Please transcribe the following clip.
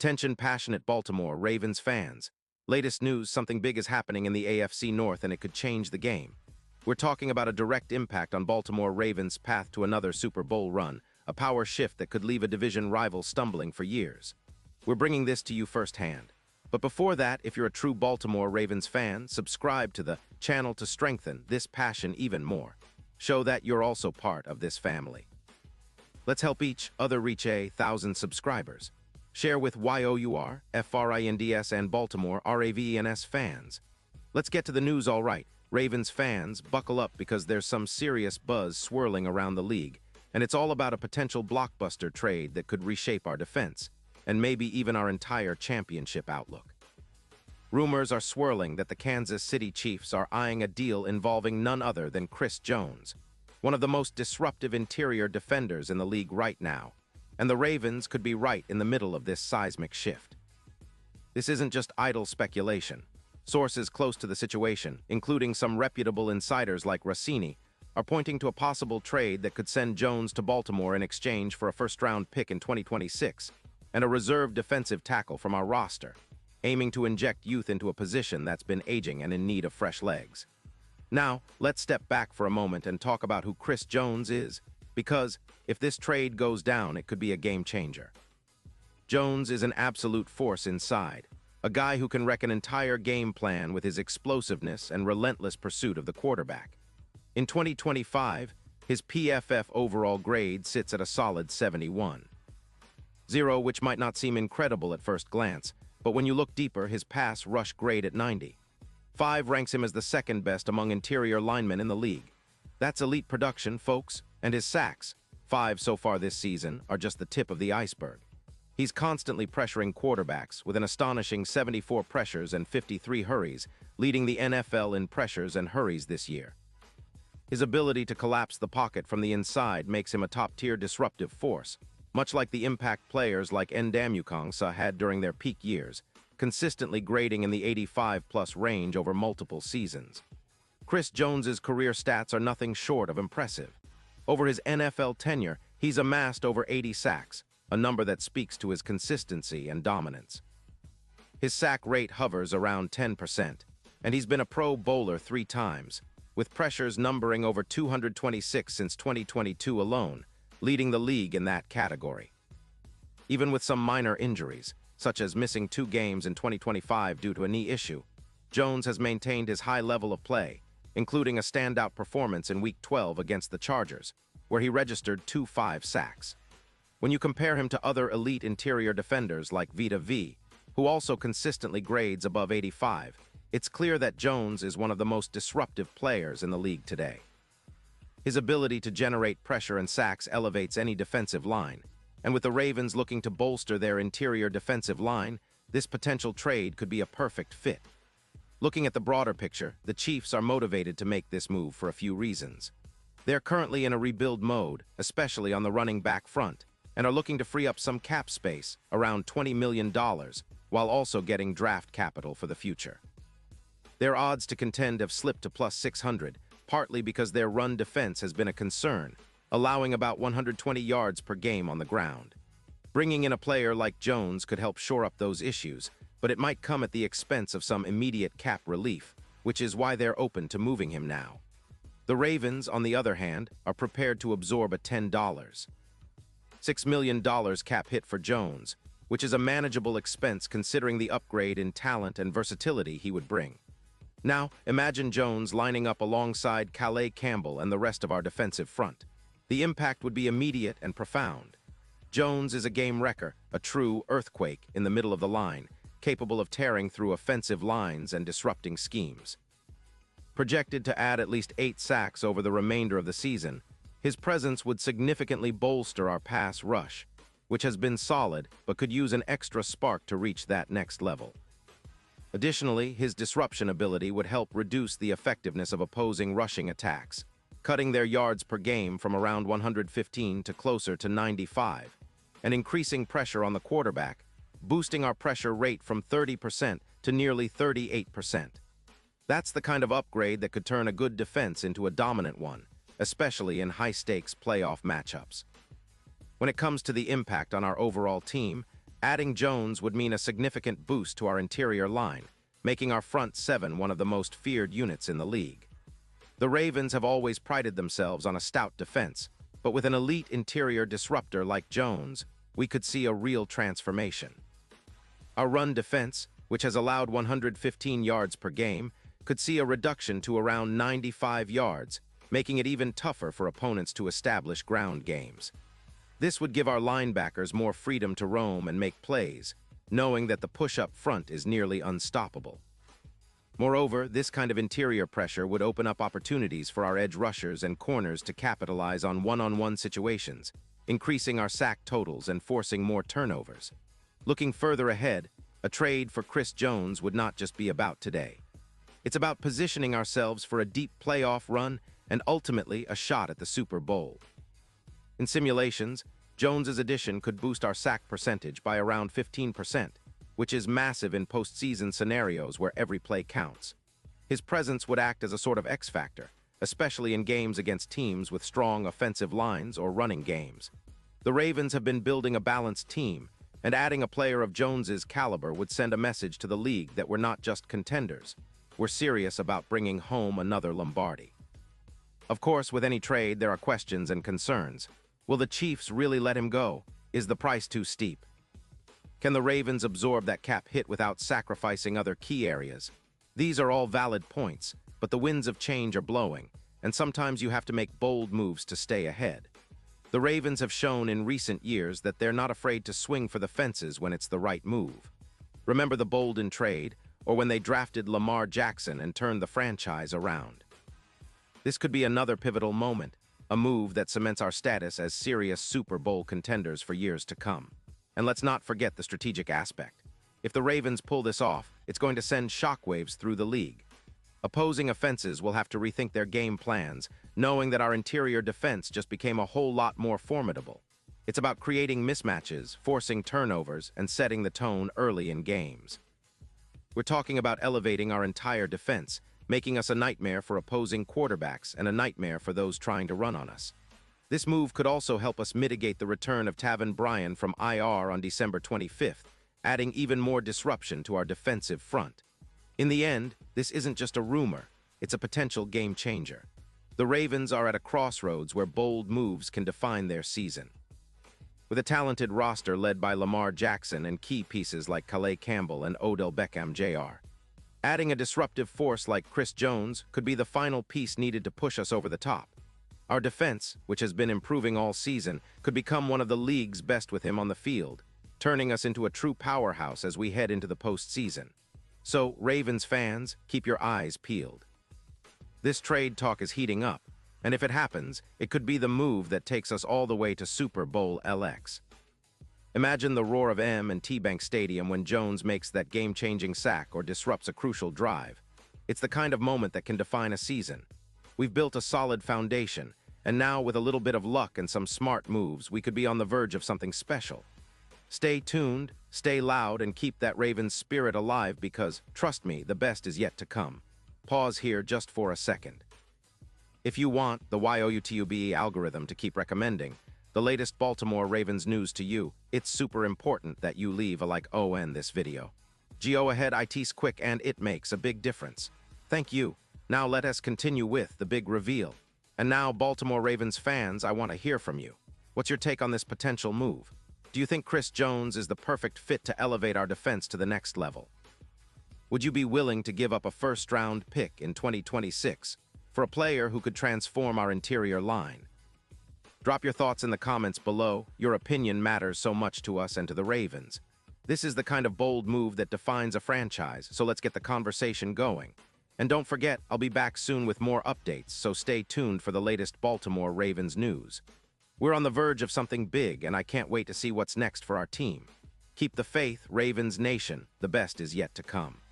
Attention passionate Baltimore Ravens fans. Latest news, something big is happening in the AFC North and it could change the game. We're talking about a direct impact on Baltimore Ravens' path to another Super Bowl run, a power shift that could leave a division rival stumbling for years. We're bringing this to you firsthand. But before that, if you're a true Baltimore Ravens fan, subscribe to the channel to strengthen this passion even more. Show that you're also part of this family. Let's help each other reach 1,000 subscribers. Share with YOUR, FRINDS, and Baltimore RAVENS fans. Let's get to the news all right. Ravens fans, buckle up because there's some serious buzz swirling around the league, and it's all about a potential blockbuster trade that could reshape our defense, and maybe even our entire championship outlook. Rumors are swirling that the Kansas City Chiefs are eyeing a deal involving none other than Chris Jones, one of the most disruptive interior defenders in the league right now, and the Ravens could be right in the middle of this seismic shift. This isn't just idle speculation. Sources close to the situation, including some reputable insiders like Rossini, are pointing to a possible trade that could send Jones to Baltimore in exchange for a first-round pick in 2026 and a reserve defensive tackle from our roster, aiming to inject youth into a position that's been aging and in need of fresh legs. Now, let's step back for a moment and talk about who Chris Jones is, because if this trade goes down, it could be a game changer. Jones is an absolute force inside, a guy who can wreck an entire game plan with his explosiveness and relentless pursuit of the quarterback. In 2025, his PFF overall grade sits at a solid 71. 0, which might not seem incredible at first glance, but when you look deeper, his pass rush grade at 90. 5 ranks him as the second best among interior linemen in the league. That's elite production, folks, and his sacks, 5 so far this season, are just the tip of the iceberg. He's constantly pressuring quarterbacks with an astonishing 74 pressures and 53 hurries, leading the NFL in pressures and hurries this year. His ability to collapse the pocket from the inside makes him a top-tier disruptive force, much like the impact players like Ndamukong had during their peak years, consistently grading in the 85-plus range over multiple seasons. Chris Jones's career stats are nothing short of impressive. Over his NFL tenure, he's amassed over 80 sacks, a number that speaks to his consistency and dominance. His sack rate hovers around 10%, and he's been a Pro Bowler 3 times, with pressures numbering over 226 since 2022 alone, leading the league in that category. Even with some minor injuries, such as missing 2 games in 2025 due to a knee issue, Jones has maintained his high level of play, including a standout performance in Week 12 against the Chargers, where he registered 5 sacks. When you compare him to other elite interior defenders like Vita V, who also consistently grades above 85, it's clear that Jones is one of the most disruptive players in the league today. His ability to generate pressure and sacks elevates any defensive line, and with the Ravens looking to bolster their interior defensive line, this potential trade could be a perfect fit. Looking at the broader picture, the Chiefs are motivated to make this move for a few reasons. They're currently in a rebuild mode, especially on the running back front, and are looking to free up some cap space, around $20 million, while also getting draft capital for the future. Their odds to contend have slipped to plus 600, partly because their run defense has been a concern, allowing about 120 yards per game on the ground. Bringing in a player like Jones could help shore up those issues, but it might come at the expense of some immediate cap relief, which is why they're open to moving him now. The Ravens, on the other hand, are prepared to absorb a $6 million cap hit for Jones, which is a manageable expense considering the upgrade in talent and versatility he would bring. Now, imagine Jones lining up alongside Calais Campbell and the rest of our defensive front. The impact would be immediate and profound. Jones is a game wrecker, a true earthquake in the middle of the line, capable of tearing through offensive lines and disrupting schemes. Projected to add at least 8 sacks over the remainder of the season, his presence would significantly bolster our pass rush, which has been solid but could use an extra spark to reach that next level. Additionally, his disruption ability would help reduce the effectiveness of opposing rushing attacks, cutting their yards per game from around 115 to closer to 95, and increasing pressure on the quarterback, boosting our pressure rate from 30% to nearly 38%. That's the kind of upgrade that could turn a good defense into a dominant one, especially in high-stakes playoff matchups. When it comes to the impact on our overall team, Adding Jones would mean a significant boost to our interior line, making our front seven one of the most feared units in the league. The Ravens have always prided themselves on a stout defense, but with an elite interior disruptor like Jones, we could see a real transformation. Our run defense, which has allowed 115 yards per game, could see a reduction to around 95 yards, making it even tougher for opponents to establish ground games. This would give our linebackers more freedom to roam and make plays, knowing that the push-up front is nearly unstoppable. Moreover, this kind of interior pressure would open up opportunities for our edge rushers and corners to capitalize on one-on-one situations, increasing our sack totals and forcing more turnovers. Looking further ahead, a trade for Chris Jones would not just be about today. It's about positioning ourselves for a deep playoff run and ultimately a shot at the Super Bowl. In simulations, Jones's addition could boost our sack percentage by around 15%, which is massive in postseason scenarios where every play counts. His presence would act as a sort of X-factor, especially in games against teams with strong offensive lines or running games. The Ravens have been building a balanced team, and adding a player of Jones's caliber would send a message to the league that we're not just contenders. We're serious about bringing home another Lombardi. Of course, with any trade, there are questions and concerns. Will the Chiefs really let him go? Is the price too steep? Can the Ravens absorb that cap hit without sacrificing other key areas? These are all valid points, but the winds of change are blowing, and sometimes you have to make bold moves to stay ahead. The Ravens have shown in recent years that they're not afraid to swing for the fences when it's the right move. Remember the Bolden trade, or when they drafted Lamar Jackson and turned the franchise around. This could be another pivotal moment, a move that cements our status as serious Super Bowl contenders for years to come. And let's not forget the strategic aspect. If the Ravens pull this off, it's going to send shockwaves through the league. Opposing offenses will have to rethink their game plans, knowing that our interior defense just became a whole lot more formidable. It's about creating mismatches, forcing turnovers, and setting the tone early in games. We're talking about elevating our entire defense, making us a nightmare for opposing quarterbacks and a nightmare for those trying to run on us. This move could also help us mitigate the return of Taven Bryan from IR on December 25th, adding even more disruption to our defensive front. In the end, this isn't just a rumor, it's a potential game changer. The Ravens are at a crossroads where bold moves can define their season. With a talented roster led by Lamar Jackson and key pieces like Calais Campbell and Odell Beckham Jr., adding a disruptive force like Chris Jones could be the final piece needed to push us over the top. Our defense, which has been improving all season, could become one of the league's best with him on the field, turning us into a true powerhouse as we head into the postseason. So, Ravens fans, keep your eyes peeled. This trade talk is heating up, and if it happens, it could be the move that takes us all the way to Super Bowl LX. Imagine the roar of M&T Bank Stadium when Jones makes that game-changing sack or disrupts a crucial drive. It's the kind of moment that can define a season. We've built a solid foundation, and now with a little bit of luck and some smart moves, we could be on the verge of something special. Stay tuned, stay loud, and keep that Ravens spirit alive because, trust me, the best is yet to come. Pause here just for a second. If you want the YOUTUBE algorithm to keep recommending the latest Baltimore Ravens news to you, it's super important that you leave a like on this video. Go ahead, it's quick and it makes a big difference. Thank you. Now let us continue with the big reveal. And now, Baltimore Ravens fans, I want to hear from you. What's your take on this potential move? Do you think Chris Jones is the perfect fit to elevate our defense to the next level? Would you be willing to give up a first-round pick in 2026 for a player who could transform our interior line? Drop your thoughts in the comments below. Your opinion matters so much to us and to the Ravens. This is the kind of bold move that defines a franchise, so let's get the conversation going. And don't forget, I'll be back soon with more updates, so stay tuned for the latest Baltimore Ravens news. We're on the verge of something big, and I can't wait to see what's next for our team. Keep the faith, Ravens Nation. The best is yet to come.